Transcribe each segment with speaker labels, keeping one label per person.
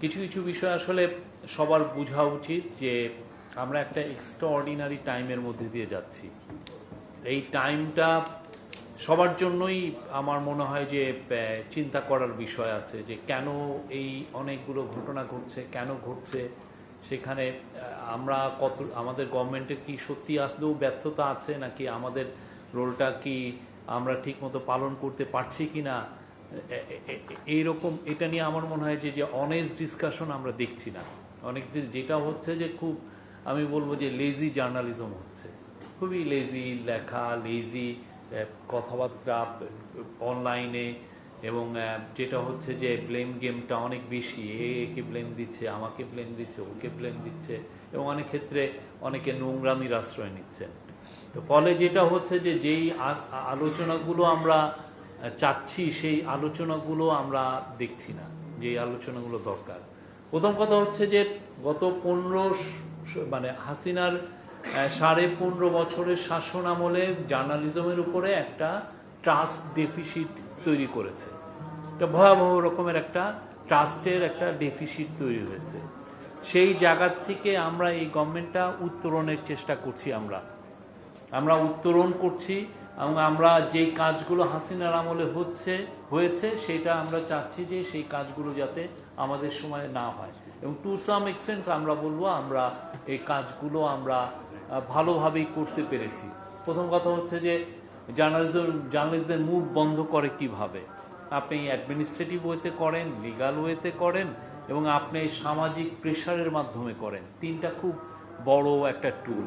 Speaker 1: কিছু কিছু বিষয় আসলে সবার বোঝা উচিত যে আমরা একটা এক্সট্রাঅর্ডিনারি টাইমের মধ্যে দিয়ে যাচ্ছি। এই টাইমটা সবার জন্যই আমার মনে হয় যে চিন্তা করার বিষয় আছে যে কেন এই অনেকগুলো ঘটনা ঘটছে, কেন ঘটছে, সেখানে আমরা কত, আমাদের গভর্নমেন্টের কি সত্যি আসলেও ব্যর্থতা আছে, নাকি আমাদের রোলটা কি আমরা ঠিকমতো পালন করতে পারছি কি না, এইরকম এটা নিয়ে আমার মনে হয় যে যে অনেস্ট ডিসকাশন আমরা দেখছি না। অনেক যেটা হচ্ছে যে খুব, আমি বলবো যে লেজি জার্নালিজম হচ্ছে, খুবই লেজি লেখা, লেজি কথাবার্তা অনলাইনে, এবং যেটা হচ্ছে যে ব্লেম গেমটা অনেক বেশি, একে ব্লেম দিচ্ছে, আমাকে ব্লেম দিচ্ছে, ওকে ব্লেম দিচ্ছে, এবং অনেক ক্ষেত্রে অনেকে নোংরামির আশ্রয় নিচ্ছেন। তো ফলে যেটা হচ্ছে যে যেই আলোচনাগুলো আমরা চাচ্ছি সেই আলোচনাগুলো আমরা দেখছি না, যে আলোচনাগুলো দরকার। প্রথম কথা হচ্ছে যে গত 15 মানে হাসিনার 15.5 বছরের শাসন আমলে জার্নালিজমের উপরে একটা ট্রাস্ট ডেফিসিট তৈরি করেছে। একটা ভয়াবহ রকমের একটা ট্রাস্টের একটা ডেফিসিট তৈরি হয়েছে। সেই জায়গার থেকে আমরা এই গভর্নমেন্টটা উত্তরণের চেষ্টা করছি, আমরা উত্তরণ করছি, এবং আমরা যেই কাজগুলো হাসিনার আমলে হয়েছে সেটা আমরা চাচ্ছি যে সেই কাজগুলো যাতে আমাদের সময় না হয়, এবং টু সাম এক্সটেন্ট আমরা বলবো আমরা এই কাজগুলো আমরা ভালোভাবেই করতে পেরেছি। প্রথম কথা হচ্ছে যে জার্নালিস্টদের মুখ বন্ধ করে কিভাবে, আপনি অ্যাডমিনিস্ট্রেটিভ ওয়েতে করেন, লিগাল ওয়েতে করেন, এবং আপনি সামাজিক প্রেশারের মাধ্যমে করেন। তিনটা খুব বড় একটা টুল।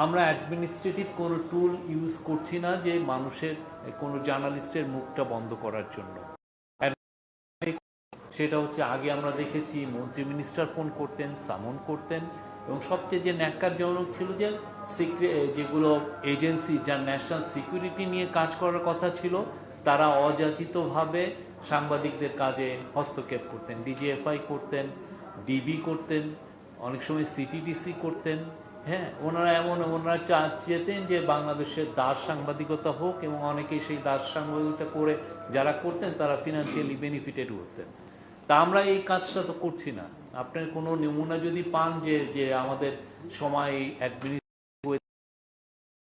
Speaker 1: আমরা অ্যাডমিনিস্ট্রেটিভ কোনো টুল ইউজ করছি না যে মানুষের, কোনো জার্নালিস্টের মুখটা বন্ধ করার জন্য। সেটা হচ্ছে আগে আমরা দেখেছি মন্ত্রী মিনিস্টার ফোন করতেন, সামন করতেন, এবং সবচেয়ে যে ন্যাক্কারজনক ছিল যে যেগুলো এজেন্সি যার ন্যাশনাল সিকিউরিটি নিয়ে কাজ করার কথা ছিল তারা অযাচিতভাবে সাংবাদিকদের কাজে হস্তক্ষেপ করতেন, ডিজিএফআই করতেন, ডিবি করতেন, অনেক সময় সিটিডিসি করতেন। হ্যাঁ, ওনারা চেতেন যে বাংলাদেশের দাস সাংবাদিকতা হোক, এবং অনেকেই সেই দাস সাংবাদিকতা করে যারা করতেন তারা ফিনান্সিয়ালি বেনিফিটেড হতেন। তা আমরা এই কাজটা তো করছি না। আপনার কোনো নমুনা যদি পান যে আমাদের সময়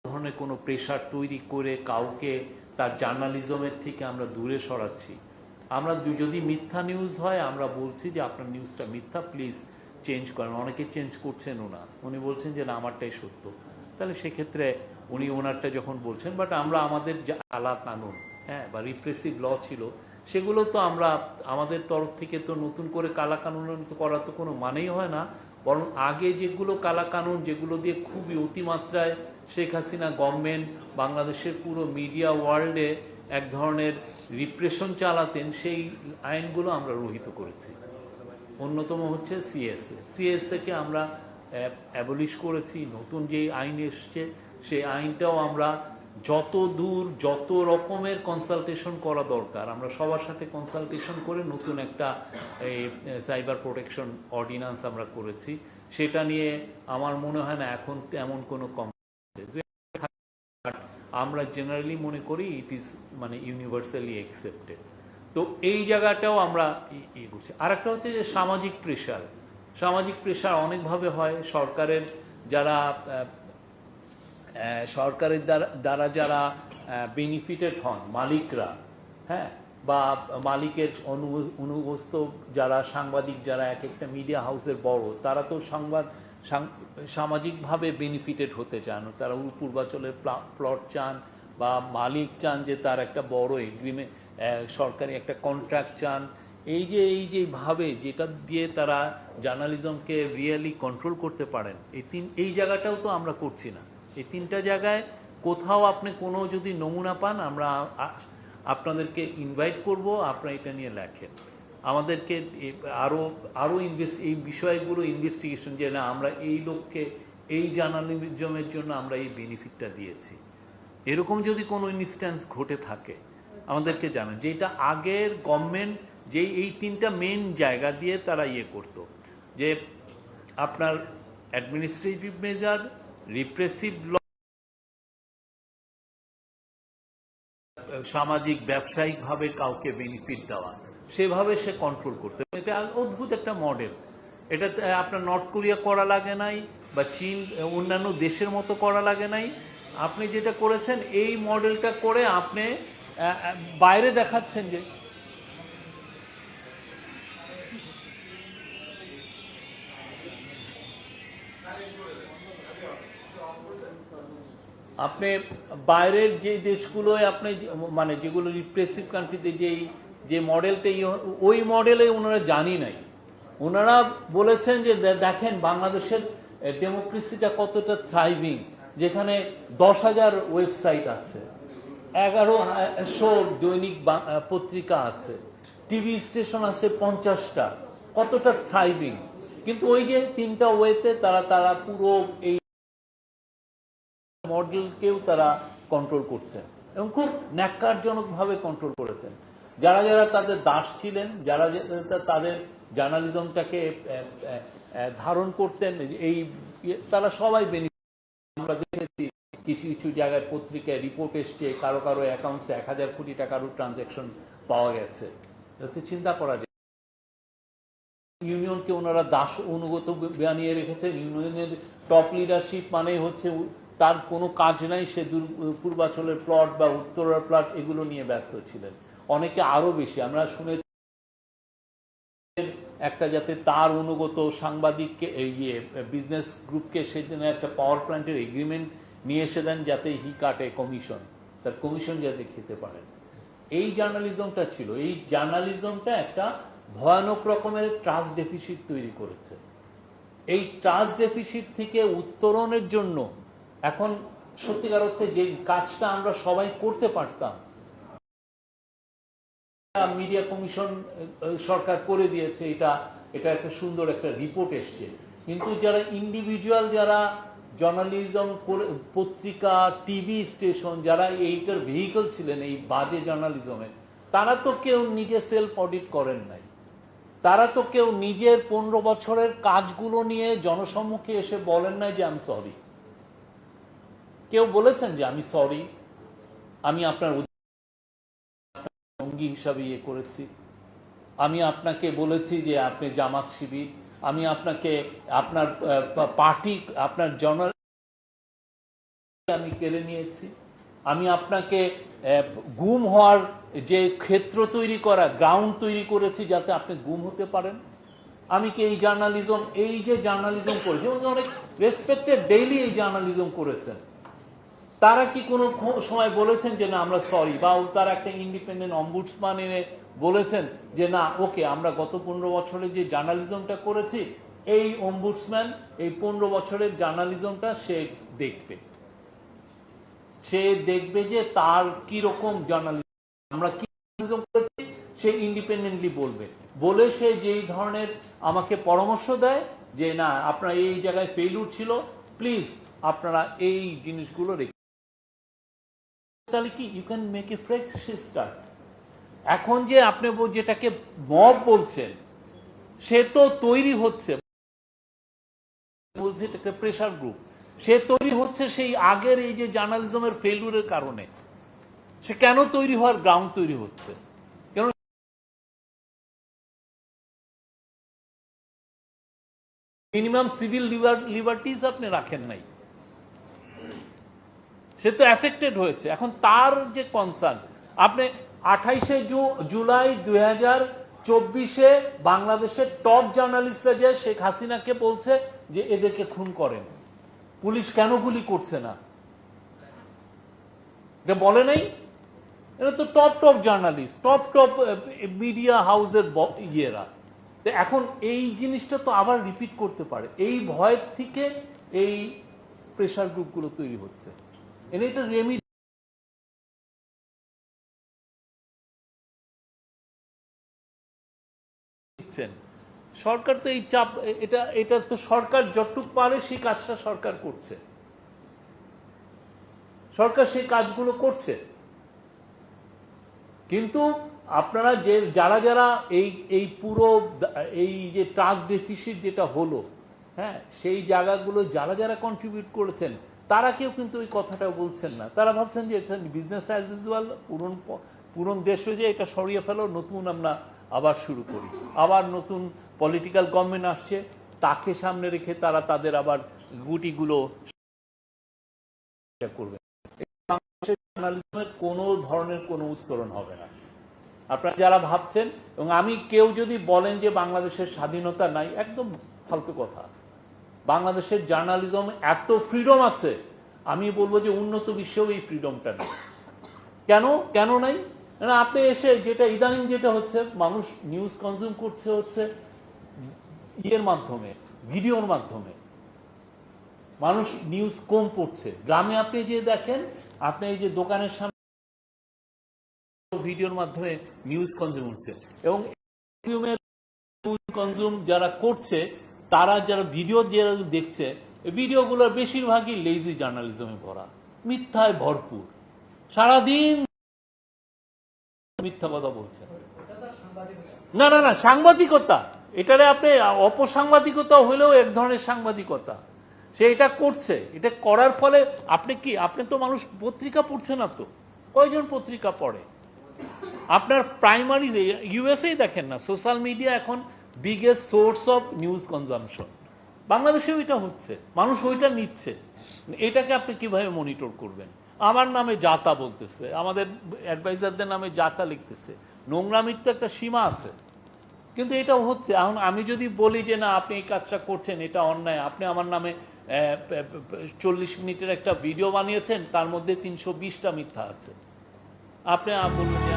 Speaker 1: ধরনের কোনো প্রেশার তৈরি করে কাউকে তার জার্নালিজমের থেকে আমরা দূরে সরাচ্ছি, আমরা যদি মিথ্যা নিউজ হয় আমরা বলছি যে আপনার নিউজটা মিথ্যা, প্লিজ চেঞ্জ করেন। অনেকে চেঞ্জ করছেনও না, উনি বলছেন যে না আমারটাই সত্য। তাহলে সেক্ষেত্রে উনি ওনারটা যখন বলছেন, বাট আমরা আমাদের যে আলা কানুন, হ্যাঁ, বা রিপ্রেসিভ ল ছিল সেগুলো তো আমরা আমাদের তরফ থেকে তো নতুন করে কালা কানুন করার তো কোনো মানেই হয় না। বরং আগে যেগুলো কালা কানুন, যেগুলো দিয়ে খুবই অতিমাত্রায় শেখ হাসিনা গভর্নমেন্ট বাংলাদেশের পুরো মিডিয়া ওয়ার্ল্ডে এক ধরনের রিপ্রেশন চালাতেন, সেই আইনগুলো আমরা রহিত করেছি। অন্যতম হচ্ছে সিএসএকে আমরা অ্যাবলিশ করেছি। নতুন যে আইন এসছে সেই আইনটাও আমরা যত রকমের কনসালটেশন করা দরকার আমরা সবার সাথে কনসালটেশন করে নতুন একটা সাইবার প্রোটেকশন অর্ডিন্যান্স আমরা করেছি। সেটা নিয়ে আমার মনে হয় না এখন তেমন কোনো আমরা জেনারেলি মনে করি ইট ইজ মানে ইউনিভার্সালি অ্যাকসেপ্টেড। তো এই জায়গাটাও আমরা ই করছি। আর একটা হচ্ছে যে সামাজিক প্রেশার অনেকভাবে হয়। সরকারের দ্বারা যারা বেনিফিটেড হন, মালিকরা, হ্যাঁ, বা মালিকের অনুগস্ত যারা সাংবাদিক, যারা এক একটা মিডিয়া হাউসের বড়, তারা তো সামাজিকভাবে বেনিফিটেড হতে চান, তারা পূর্বাঞ্চলের প্লট চান, বা মালিক চান যে তার একটা বড় এগ্রিমেন্ট, সরকারি একটা কন্ট্রাক্ট চান। এই যে ভাবে যেটা দিয়ে তারা জার্নালিজমকে রিয়েলি কন্ট্রোল করতে পারেন, এই জায়গাটাও তো আমরা করছি না। এই তিনটা জায়গায় কোথাও আপনি কোনো যদি নমুনা পান আমরা আপনাদেরকে ইনভাইট করব, আপনারা এটা নিয়ে লেখেন, আমাদেরকে আরও এই বিষয়গুলো ইনভেস্টিগেশন, যে না আমরা এই লোককে এই জার্নালিজমের জন্য আমরা এই বেনিফিটটা দিয়েছি, এরকম যদি কোনো ইনস্ট্যান্স ঘটে থাকে আমাদেরকে জানান। যেটা আগের গভর্নমেন্ট এই তিনটা মেন জায়গা দিয়ে তারা করতো, যে আপনার অ্যাডমিনিস্ট্রেটিভ মেজার, রিপ্রেসিভ ল, সামাজিক ব্যবসায়িকভাবে কাউকে বেনিফিট দেওয়া, সেভাবে সে কন্ট্রোল করতে। এটা অদ্ভুত একটা মডেল। এটা আপনার নর্থ কোরিয়া করা লাগে নাই, বা চীন অন্যান্য দেশের মতো করা লাগে নাই। আপনি যেটা করেছেন এই মডেলটা করে আপনি বাইরে দেখাচ্ছেন যে আপনি বাইরের যে দেশগুলোয় আপনি মানে যেগুলো রিপ্রেসিভ কান্ট্রিতে যে মডেলটা ওই মডেলে ওনারা জানি নাই। ওনারা বলেছেন যে দেখেন বাংলাদেশের ডেমোক্রেসিটা কতটা থ্রাইভিং, যেখানে 10,000 ওয়েবসাইট আছে, 1100 দৈনিক পত্রিকা আছে, টিভি স্টেশন আছে 50টা, কতটা থ্রাইভিং। কিন্তু ওই যে 3টা ওয়েতে তারা পুরো এই মডেলকেও তারা কন্ট্রোল করছেন এবং খুব ন্যাক্কারজনকভাবে কন্ট্রোল করেছেন। যারা যারা তাদের দাস ছিলেন, যারা তাদের জার্নালিজমটাকে ধারণ করতেন, এই তারা সবাই বেনিফিট। আমরা দেখেছি কিছু কিছু জায়গায় পত্রিকায় রিপোর্ট এসছে কারো কারো অ্যাকাউন্টসে 1,000 কোটি টাকারও ট্রানজ্যাকশন পাওয়া গেছে। যাতে চিন্তা করা যায় ইউনিয়নকে ওনারা দাস অনুগত বানিয়ে রেখেছেন। ইউনিয়নের টপ লিডারশিপ মানে হচ্ছে তার কোনো কাজ নাই, সে পূর্বাঞ্চলের প্লট বা উত্তরের প্লট এগুলো নিয়ে ব্যস্ত ছিলেন। অনেকে আরো বেশি, আমরা শুনেছি একটা যাতে তার অনুগত সাংবাদিককে বিজনেস গ্রুপকে সেজন্য একটা পাওয়ার প্ল্যান্টের এগ্রিমেন্ট নিয়ে এসে দেন যাতে হি কাটে কমিশন, তার কমিশন যাতে খেতে পারেন। এই জার্নালিজমটা ছিল। এই জার্নালিজমটা একটা ভয়ানক রকমের ট্রাস্ট ডেফিসিট তৈরি করেছে। এই ট্রাস্ট ডেফিসিট থেকে উত্তরণের জন্য এখন সত্যিকার অর্থে যে কাজটা আমরা সবাই করতে পারতাম, মিডিয়া কমিশন সরকার করে দিয়েছে, এটা একটা সুন্দর একটা রিপোর্ট এসছে। কিন্তু যারা ইন্ডিভিজুয়াল, যারা জার্নালিজম পত্রিকা টিভি স্টেশন, যারা এইটার ভেহিকল ছিলেন এই বাজে জার্নালিজমে, তারা তো কেউ নিজে সেলফ অডিট করেন নাই। তারা তো কেউ নিজের 15 বছরের কাজগুলো নিয়ে জনসম্মুখে এসে বলেন নাই যে আমি সরি। কেউ বলেছেন যে আমি সরি, আমি আপনার অঙ্গী হিসাবে ইয়ে করেছি, আমি আপনাকে বলেছি যে আপনি জামাত শিবির, আমি আপনাকে আপনার পার্টি আপনার আমি কেড়ে নিয়েছি, আমি আপনাকে গুম হওয়ার যে ক্ষেত্র তৈরি করা, গ্রাউন্ড তৈরি করেছি যাতে আপনি গুম হতে পারেন। আমি কি এই যে জার্নালিজম করেছি, অনেক রেসপেক্টেড ডেইলি এই জার্নালিজম করেছেন, তারা কি কোনো সময় বলেছেন যে না আমরা সরি, বা তারা একটা ইন্ডিপেন্ডেন্ট অম্বুডসম্যান এনে বলেছেন যে না ওকে আমরা গত 15 বছরে যে জার্নালিজমটা করেছি, এই অম্বুডসম্যান এই 15 বছরের জার্নালিজমটা সে দেখবে যে তার কি রকম জার্নালিজম, আমরা কি জার্নালিজম করেছি, সে ইন্ডিপেন্ডেন্টলি বলে সে যেই ধরনের আমাকে পরামর্শ দেয় যে না আপনার এই জায়গায় ফেইলিউর ছিল, প্লিজ আপনারা এই জিনিসগুলো রেখে, তাহলে কি you can make a fresh start. এখন যে আপনি যেটাকে মব বলছেন, সে তো তৈরি হচ্ছে, বলছে এটাকে প্রেসার গ্রুপ, সে তৈরি হচ্ছে সেই আগের এই যে জার্নালিজমের ফেইলিউরের কারণে। সে কেন তৈরি হওয়ার গ্রাউন্ড তৈরি হচ্ছে, কেন মিনিমাম সিভিল লিবার্টিজ আপনি রাখেন নাই, সে তো অ্যাফেক্টেড হয়েছে। এখন তার যে কনসার্ন, আপনি 28শে জুলাই 2024 বাংলাদেশের টপ জার্নালিস্টরা যে শেখ হাসিনাকে বলছে যে এদেরকে খুন করেন, পুলিশ কেন গুলি করছে না, এটা বলে নাই। এটা তো টপ জার্নালিস্ট, টপ মিডিয়া হাউসের ইয়েরা। এখন এই জিনিসটা তো আবার রিপিট করতে পারে, এই ভয় থেকে এই প্রেসার গ্রুপগুলো তৈরি হচ্ছে। এটা রেমিডি দিচ্ছেন সরকার, তো এই চাপ এটা তো সরকার যতটুকু পারে সেই কাজটা সরকার করছে, সরকার সেই কাজগুলো করছে। কিন্তু আপনারা যারা এই পুরো এই যে ট্রাস্ট ডেফিসিট যেটা হলো, হ্যাঁ, সেই জায়গাগুলো যারা কন্ট্রিবিউট করেছেন তারা কেউ কিন্তু ওই কথাটা বলছেন না। তারা ভাবছেন যে এটা বিজনেস অ্যাজ ইউজুয়াল, পুরন দেশ হয়ে যায়, এটা সরিয়ে ফেলো, নতুন আমরা আবার শুরু করি। আবার নতুন পলিটিক্যাল গভর্নমেন্ট আসছে, তাকে সামনে রেখে তারা তাদের আবার গুটিগুলো করবে। জার্নালিজমের কোনো ধরনের কোনো উত্তরণ হবে না। আপনারা যারা ভাবছেন, এবং আমি কেউ যদি বলেন যে বাংলাদেশের স্বাধীনতা নাই, একদম ফালতু কথা। বাংলাদেশের জার্নালিজম এত ফ্রিডম আছে, আমি বলবো যে উন্নত বিশ্বেও এই ফ্রিডমটা নেই। কেন নাই? আপনি এসে যেটা ইদানিং যেটা হচ্ছে, মানুষ নিউজ কনজিউম করছে হচ্ছে ইয়ের মাধ্যমে, ভিডিওর মাধ্যমে। মানুষ নিউজ কম পড়ছে। গ্রামে আপনি যে দেখেন, আপনি এই যে দোকানের সামনে ভিডিওর মাধ্যমে নিউজ কনজিউম হচ্ছে, এবং নিউজ কনজিউম যারা করছে, তারা যারা ভিডিও যারা দেখছে, ভিডিওগুলোর বেশিরভাগই লেজি জার্নালিজমে ভরা, মিথ্যায় ভরপুর, সারাদিন মিথ্যা কথা বলছে। না না না, সাংবাদিকতা এটারে আপনি অপসাংবাদিকতা হলেও এক ধরনের সাংবাদিকতা। সে এটা করছে, এটা করার ফলে আপনি তো মানুষ পত্রিকা পড়ছে না তো, কয়জন পত্রিকা পড়ে? আপনার প্রাইমারি ইউএসএই দেখেন না, সোশ্যাল মিডিয়া এখন biggest source of news consumption. বাংলাদেশেও এটা হচ্ছে, মানুষ ওইটা নিচ্ছে। এটাকে আপনি কিভাবে মনিটর করবেন? আমার নামে জাতা বলতেছে, আমাদের অ্যাডভাইজারদের নামে জাতা লিখতেছে। নোংরামির তো একটা সীমা আছে, কিন্তু এটাও হচ্ছে। এখন আমি যদি বলি যে না, আপনি এই কাজটা করছেন, এটা অন্যায়, আপনি আমার নামে 40 মিনিটের একটা ভিডিও বানিয়েছেন, তার মধ্যে 320টা মিথ্যা আছে, আপনি বলবেন যে